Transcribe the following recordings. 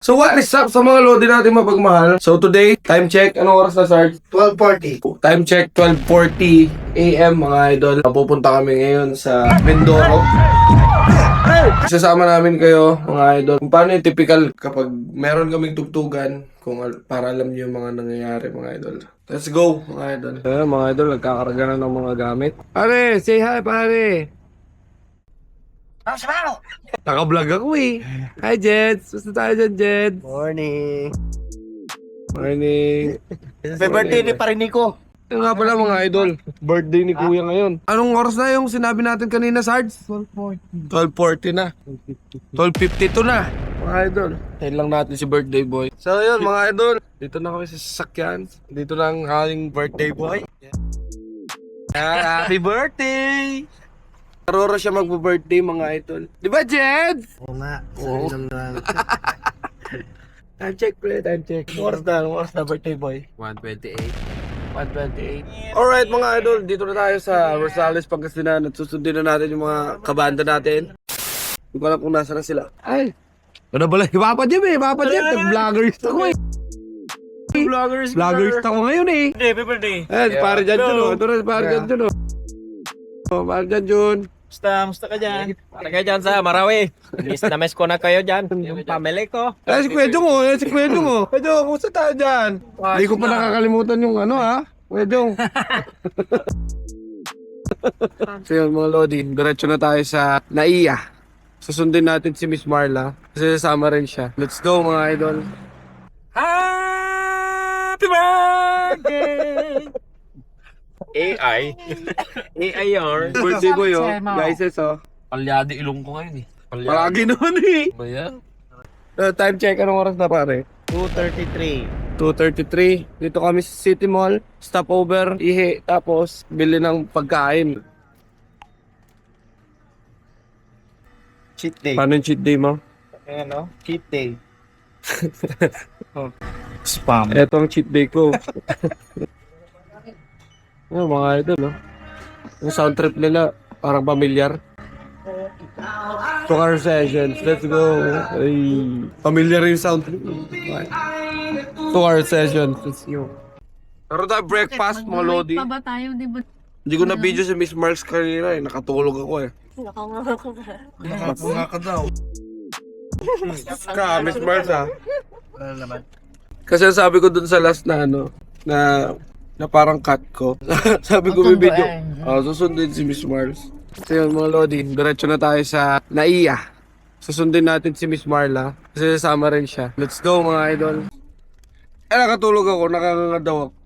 So what is up sa mga lodi natin mapagmahal? So today, time check. Anong oras na, Sarge? 12:40. Time check, 12:40 AM mga idol. Pupunta kami ngayon sa Mindoro. Isasama namin kayo mga idol. Kung paano yung typical kapag meron kaming tugtugan. Para alam niyo yung mga nangyayari mga idol. Let's go mga idol. Mga idol, nagkakarga na ng mga gamit. Pare, say hi pare. Naka-vlog ako eh. Hi Jeds. Basta tayo dyan, Jeds. Morning. Morning. May birthday ni Parinico. Yung nga pala mga idol, birthday ni Kuya ngayon. Anong oras na yung sinabi natin kanina, Sarge? 12:40. 12:40 na. 12:52 na. Mga idol, tayo lang natin si birthday boy. So yun mga idol, dito na kami sa sasakyan. Dito na ang aking birthday boy. Happy birthday! Karoro siya magbo-birthday mga idol. Di ba, Jed? Oo nga. Oo. Time check, pre. Time check. Oras na birthday boy. 1:28. Alright mga idol, dito na tayo sa Rosales, Pangasinan at susundin na natin yung mga kabanda natin. Hindi ko alam kung nasa na sila. Ay! Ano pala? Papa Jim eh! Papa Jim! Vloggers ako eh! Vloggers ako ngayon eh! Happy birthday. Eh, pare dyan dyan oh! Ito na, pare dyan dyan oh! Oh, pare dyan dyan! Musta ka dyan? Para kayo dyan sa Marawi. Miss na miss ko na kayo dyan. Yung family ko. Eh, si Kuya Jong oh! Eh, si Kuya Jong oh! Kuya Jong, kumusta tayo dyan? Hindi ko pa nakakalimutan yung ano ha? Kuya Jong! So yun mga Lodi, diretso na tayo sa Naiya. Susundin natin si Miss Marla kasi sasama rin siya. Let's go mga idol. Happy birthday! AI or Birthday boy oh. Guys, oh. Palyado ilong ko ngayon eh. Palagi naman eh. Ba yan? Time check, anong oras na pare? 2:33. 2:33. Dito kami sa City Mall. Stopover, ihi, tapos bili ng pagkain. Cheat day. Paano yung cheat day mo? Ano? Cheat day. Spam. Eto ang cheat day ko. Yung mga idol, oh. Yung sound trip nila, parang pamilyar. 2-hour sessions, let's go. Ay, familiar yung sound trip. 2-hour sessions, let's go. Pero tayo breakfast, mga Lodi. Pa ba tayo, di ba? Hindi ko na video si Miss Marks kanina eh. Nakatulog ako eh. Nakapunga ka daw. Miss Marks ha. Ano naman? Kasi sabi ko dun sa last na ano, na parang cut ko. Sabi ko may video. Susundin si Miss Mars. So yun mga Lodi, diretso na tayo sa Naiya. Susundin natin si Miss Marla kasi sasama rin siya. Let's go mga idol. Eh nakatulog ako, nakakanga daw ako.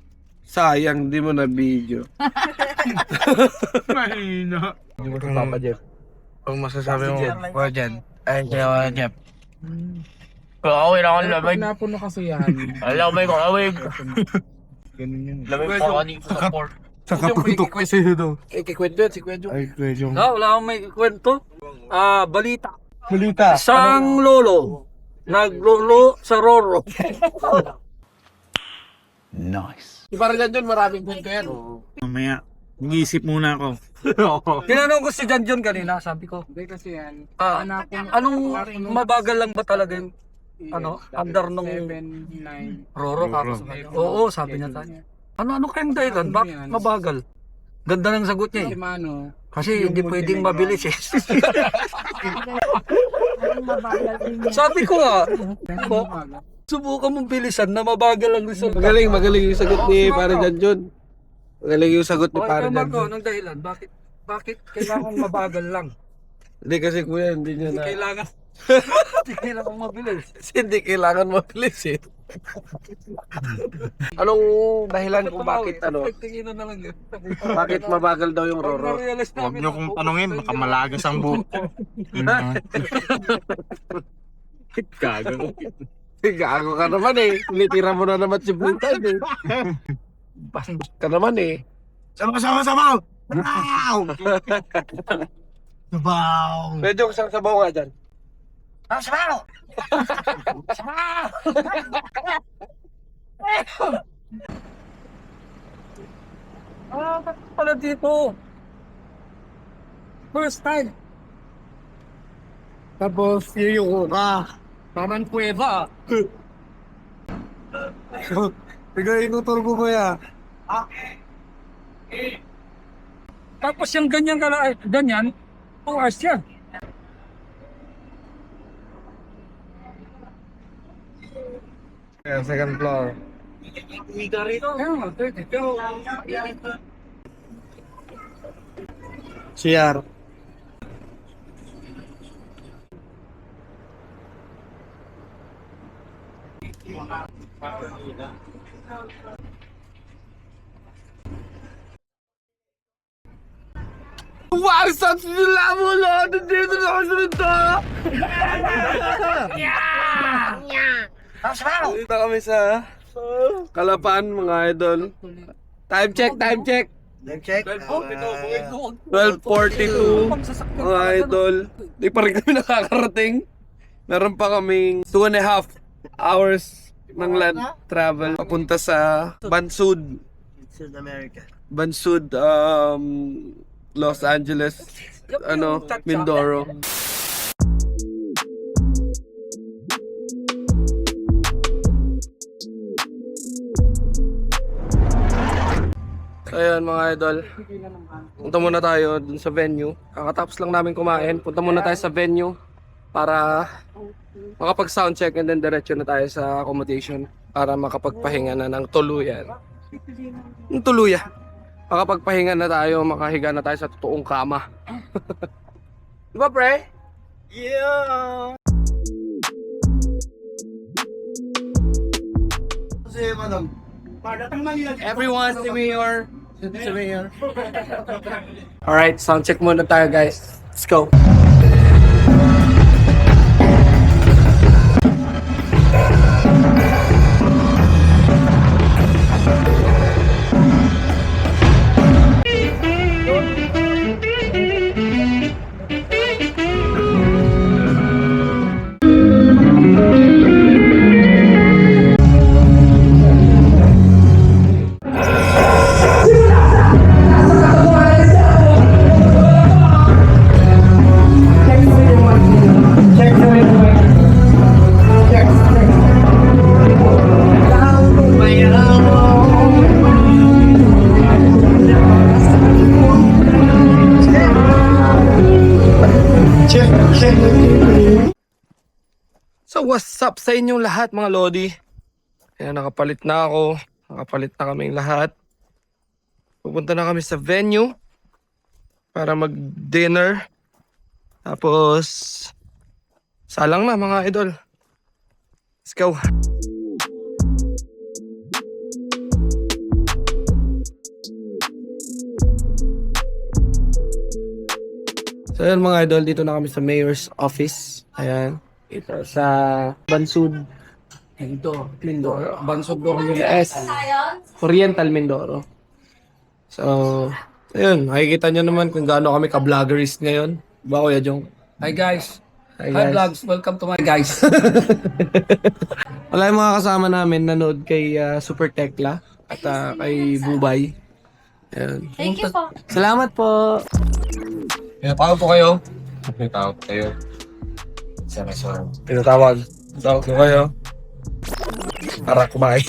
Sayang, di mo na video. Mahina. Hindi mo sa Papa Jeff. Ang masasabi mo, wala dyan. Ay, kaya Jeff. Kakawin ako ng lamig. Napuno kasi yan. Lamig ko, lamig. Ganun yun. Lamig ko kanina sa port. Nakatutok kasi ito. Eh, kikwento yun, si Kwento. Ay, medyo. Wala akong may kwento. Balita. Balita. Isang lolo. Naglolo sa Roro. Nice. Parang dyan dyan, maraming kwento yan. Mamaya, nag-iisip muna ako. Tinanong ko si John kanina, sabi ko. Hindi kasi yan. Anong mabagal lang ba talaga yung under nung 7, 9. Roro kako sa kanya? Oo, sabi niya tayo. Ano kayong dahilan? Bakit mabagal? Ganda ng sagot niya eh. Si Mano. Kasi hindi pwedeng mabilis eh. Sabi ko nga, subukan mong bilisan na mabagal ang result. Magaling yung sagot ni Pare Janjon. Magaling yung sagot ni Pare Marco, Janjon. anong dahilan? Bakit kailangan mabagal lang? Hindi kasi kuya, hindi niya na. Hindi kailangan mabilis. Hindi kailangan mabilis eh. Anong dahilan kung bakit Tingin na lang yun. bakit mabagal daw yung Roro? Huwag niyo kong tanungin, baka malagas ang buhok ko. Gago. Gago ka naman eh. Litira mo na naman si Butan eh. Bastos ka naman eh. Sama! Wow! Wow! Medyo isang sabaw nga dyan. Pala dito. First time. Tapos, yuyuko ka. Parang kuweba. Bigay ko turbo ko ya. Tapos yung ganyan, oras yan. Yeah, second floor. Kaya, pero CR. What's up sila mo, Lord? Dito na ako sa nito! Dito kami sa Kalapan, mga idol. Time check, time check. Time check. 12:42, mga idol. Di pa rin kami nakakarating. Meron pa kaming 2.5 hours ng land travel papunta sa Bansud. South America. Bansud, Los Angeles, Mindoro. So ayun mga idol, punta muna tayo dun sa venue. Kakatapos lang namin kumain, punta muna tayo sa venue para makapag soundcheck and then diretso na tayo sa accommodation para makapagpahinga na ng tuluyan. Ng tuluyan. Makapagpahinga na tayo, makahiga na tayo sa totoong kama. Diba pre? Yeah. Si Madam. Everyone, si Mayor. Si Mayor. Alright, soundcheck muna tayo guys. Let's go. So what's up sa inyong lahat mga Lodi? Ayan, nakapalit na ako. Nakapalit na kaming lahat. Pupunta na kami sa venue para mag-dinner. Tapos salang na mga idol. Let's go. So ayan mga idol, dito na kami sa mayor's office. Ayan. Ito sa Bansud. Ito, Mindoro. Bansud S. Oriental Mindoro. So, ayun. Makikita nyo naman kung gaano kami ka-vloggerist ngayon. Ba Kuya Jong? Hi guys. Hi, Hi guys. vlogs. Welcome to my guys. Wala yung mga kasama namin nanood kay Super Tekla at kay Bubay. Ayan. Thank you po. Salamat po. Pinatawag po kayo. Pinatawag kayo. Pinatawag. Tawag ko kayo. Para kumain.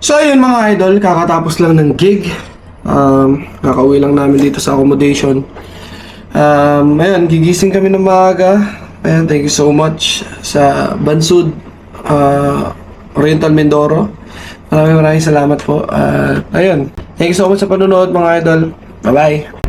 So ayun mga idol, kakatapos lang ng gig. Kakauwi lang namin dito sa accommodation. Ayun, gigising kami ng maaga. Ayun, thank you so much sa Bansud Oriental Mindoro. Maraming salamat po. Ayun, thank you so much sa panonood mga idol. Bye-bye.